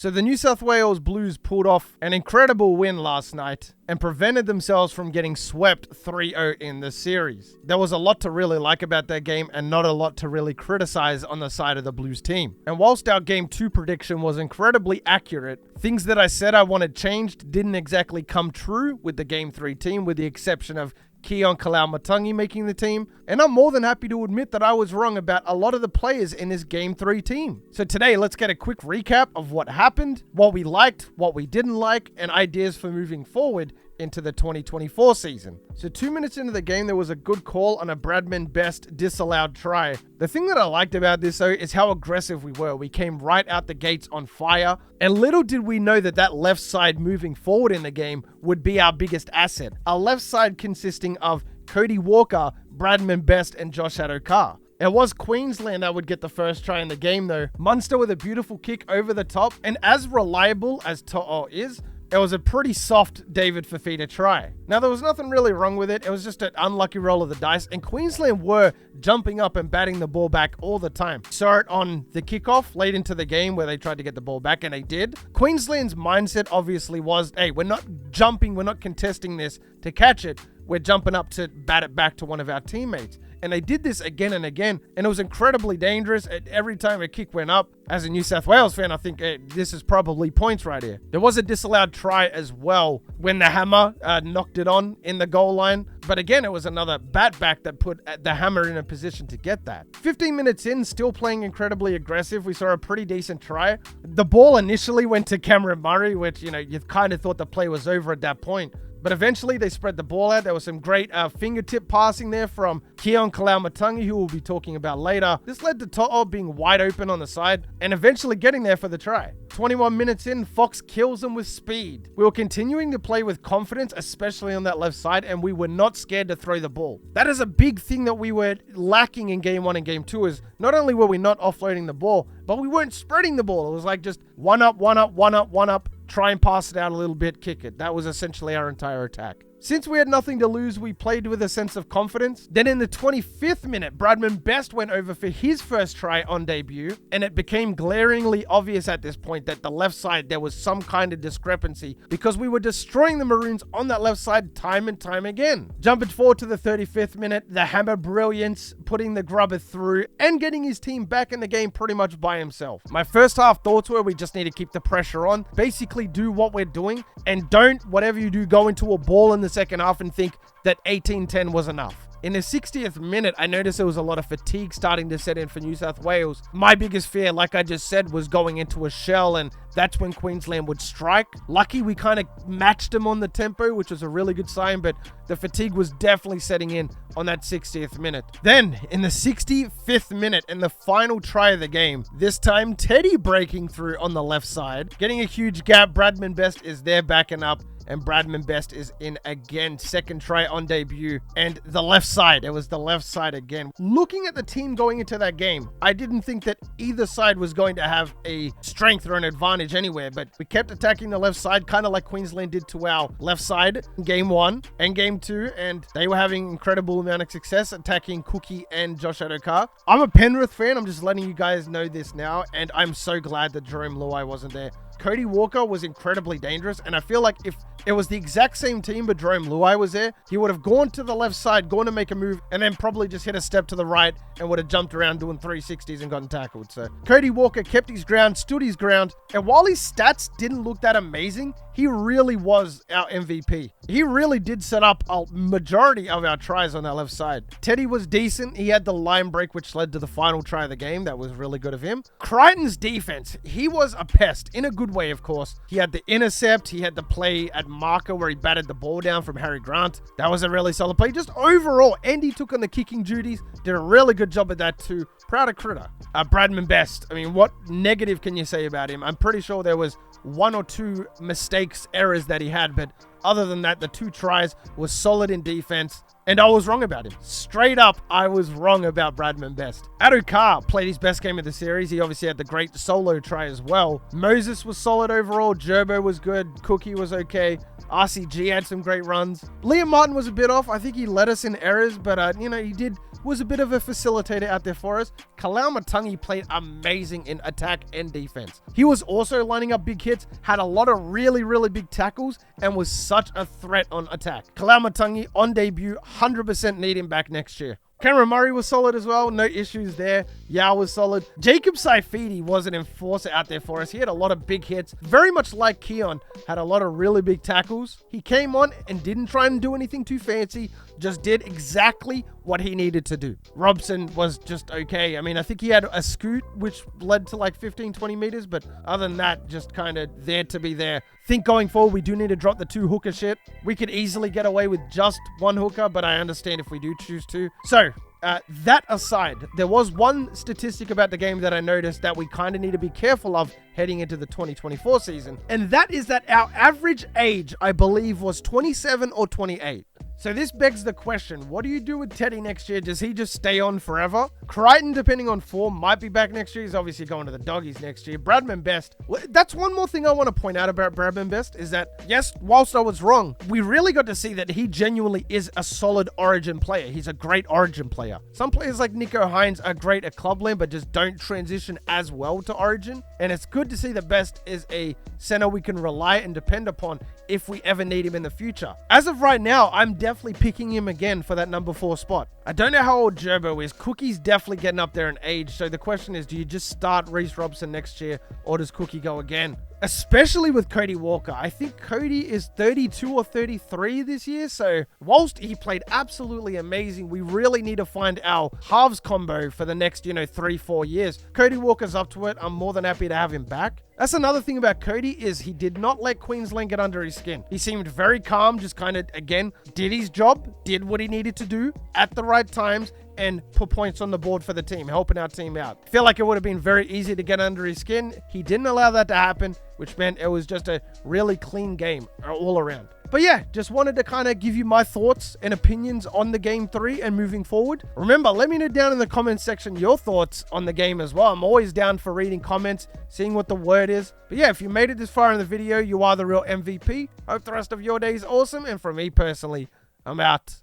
So the New South Wales Blues pulled off an incredible win last night and prevented themselves from getting swept 3-0 in the series. There was a lot to really like about that game and not a lot to really criticize on the side of the Blues team. And whilst our Game 2 prediction was incredibly accurate, things that I said I wanted changed didn't exactly come true with the Game 3 team, with the exception of Keon Kalau-Matangi making the team, and I'm more than happy to admit that I was wrong about a lot of the players in this Game 3 team. So today, let's get a quick recap of what happened, what we liked, what we didn't like, and ideas for moving forward into the 2024 season. So 2 minutes into the game, there was a good call on a Bradman Best disallowed try. The thing that I liked about this though is how aggressive we were. We came right out the gates on fire, and little did we know that that left side moving forward in the game would be our biggest asset. Our left side consisting of Cody Walker, Bradman Best, and Josh Adokar. It was Queensland that would get the first try in the game though. Munster with a beautiful kick over the top, and as reliable as To'o is, it was a pretty soft David Fifita try. Now, there was nothing really wrong with it. It was just an unlucky roll of the dice, and Queensland were jumping up and batting the ball back all the time. Saw it on the kickoff late into the game where they tried to get the ball back, and they did. Queensland's mindset obviously was, hey, we're not jumping, we're not contesting this to catch it. We're jumping up to bat it back to one of our teammates. And they did this again and again, and it was incredibly dangerous. Every time a kick went up, as a New South Wales fan, I think this is probably points right here. There was a disallowed try as well when the Hammer knocked it on in the goal line. But again, it was another bat back that put the Hammer in a position to get that. 15 minutes in, still playing incredibly aggressive. We saw a pretty decent try. The ball initially went to Cameron Murray, which, you kind of thought the play was over at that point. But eventually they spread the ball out. There was some great fingertip passing there from Keon Kalau-Matangi, who we'll be talking about later. This led to To'o being wide open on the side and eventually getting there for the try. 21 minutes in, Fox kills them with speed. We were continuing to play with confidence, especially on that left side, and we were not scared to throw the ball. That is a big thing that we were lacking in Game 1 and Game 2 is not only were we not offloading the ball, but we weren't spreading the ball. It was like just one up, one up, one up, one up. Try and pass it out a little bit, kick it. That was essentially our entire attack. Since we had nothing to lose, we played with a sense of confidence. Then in the 25th minute, Bradman Best went over for his first try on debut, and it became glaringly obvious at this point that the left side, there was some kind of discrepancy because we were destroying the Maroons on that left side time and time again. Jumping forward to the 35th minute, the Hammer brilliance, putting the grubber through and getting his team back in the game pretty much by himself. My first half thoughts were we just need to keep the pressure on, basically do what we're doing, and don't, whatever you do, go into a ball in the second half and think that 18-10 was enough. In the 60th minute, I noticed there was a lot of fatigue starting to set in for New South Wales. My biggest fear, like I just said, was going into a shell, and that's when Queensland would strike. Lucky we kind of matched them on the tempo, which was a really good sign, but the fatigue was definitely setting in on that 60th minute. Then, in the 65th minute, and the final try of the game, this time Teddy breaking through on the left side, getting a huge gap. Bradman Best is there backing up, and Bradman Best is in again. Second try on debut, and the left side. It was the left side again. Looking at the team going into that game, I didn't think that either side was going to have a strength or an advantage anywhere, but we kept attacking the left side, kind of like Queensland did to our left side in Game 1 and Game 2, and they were having incredible amount of success attacking Cookie and Josh Adokar. I'm a Penrith fan. I'm just letting you guys know this now, and I'm so glad that Jerome Luai wasn't there. Cody Walker was incredibly dangerous, and I feel like if it was the exact same team but Jerome Luai was there, he would have gone to the left side, gone to make a move, and then probably just hit a step to the right and would have jumped around doing 360s and gotten tackled. So Cody Walker kept his ground, stood his ground, and while his stats didn't look that amazing, he really was our MVP. He really did set up a majority of our tries on that left side. Teddy was decent. He had the line break, which led to the final try of the game. That was really good of him. Crichton's defense, he was a pest in a good way, of course. He had the intercept. He had the play at marker where he batted the ball down from Harry Grant. That was a really solid play. Just overall, Andy took on the kicking duties. Did a really good job at that too. Proud of Critter. Bradman Best. I mean, what negative can you say about him? I'm pretty sure there was one or two mistakes, errors that he had, but other than that, the 2 tries was solid in defense, and I was wrong about him. Straight up, I was wrong about Bradman Best. Adokar played his best game of the series. He obviously had the great solo try as well. Moses was solid overall. Gerbo was good. Cookie was okay. RCG had some great runs. Liam Martin was a bit off. I think he led us in errors, but, he did was a bit of a facilitator out there for us. Kalaumatangi played amazing in attack and defense. He was also lining up big hits, had a lot of really, really big tackles, and was such a threat on attack. Kalaumatangi on debut, 100% need him back next year. Cameron Murray was solid as well. No issues there. Yao was solid. Jacob Saifidi was an enforcer out there for us. He had a lot of big hits. Very much like Keon. Had a lot of really big tackles. He came on and didn't try and do anything too fancy. Just did exactly what he needed to do. Robson was just okay. I mean, I think he had a scoot, which led to like 15, 20 meters. But other than that, just kind of there to be there. Think going forward, we do need to drop the 2 hooker shit. We could easily get away with just 1 hooker, but I understand if we do choose to. So, that aside, there was one statistic about the game that I noticed that we kind of need to be careful of heading into the 2024 season. And that is that our average age, I believe, was 27 or 28. So this begs the question, what do you do with Teddy next year? Does he just stay on forever? Crichton, depending on form, might be back next year. He's obviously going to the Doggies next year. Bradman Best. That's one more thing I want to point out about Bradman Best is that, yes, whilst I was wrong, we really got to see that he genuinely is a solid Origin player. He's a great Origin player. Some players like Nico Hines are great at Clubland, but just don't transition as well to Origin. And it's good to see that Best is a center we can rely and depend upon if we ever need him in the future. As of right now, I'm definitely picking him again for that number 4 spot. I don't know how old Gerbo is. Cookie's definitely getting up there in age. So the question is, do you just start Reece Robson next year or does Cookie go again? Especially with Cody Walker. I think Cody is 32 or 33 this year. So whilst he played absolutely amazing, we really need to find our halves combo for the next, 3-4 years. Cody Walker's up to it. I'm more than happy to have him back. That's another thing about Cody is he did not let Queensland get under his skin. He seemed very calm, just kind of, again, did his job, did what he needed to do at the right times, and put points on the board for the team, helping our team out. I feel like it would have been very easy to get under his skin. He didn't allow that to happen, which meant it was just a really clean game all around. But yeah, just wanted to kind of give you my thoughts and opinions on the Game 3 and moving forward. Remember, let me know down in the comments section your thoughts on the game as well. I'm always down for reading comments, seeing what the word is. But yeah, if you made it this far in the video, you are the real MVP. Hope the rest of your day is awesome. And for me personally, I'm out.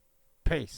Peace.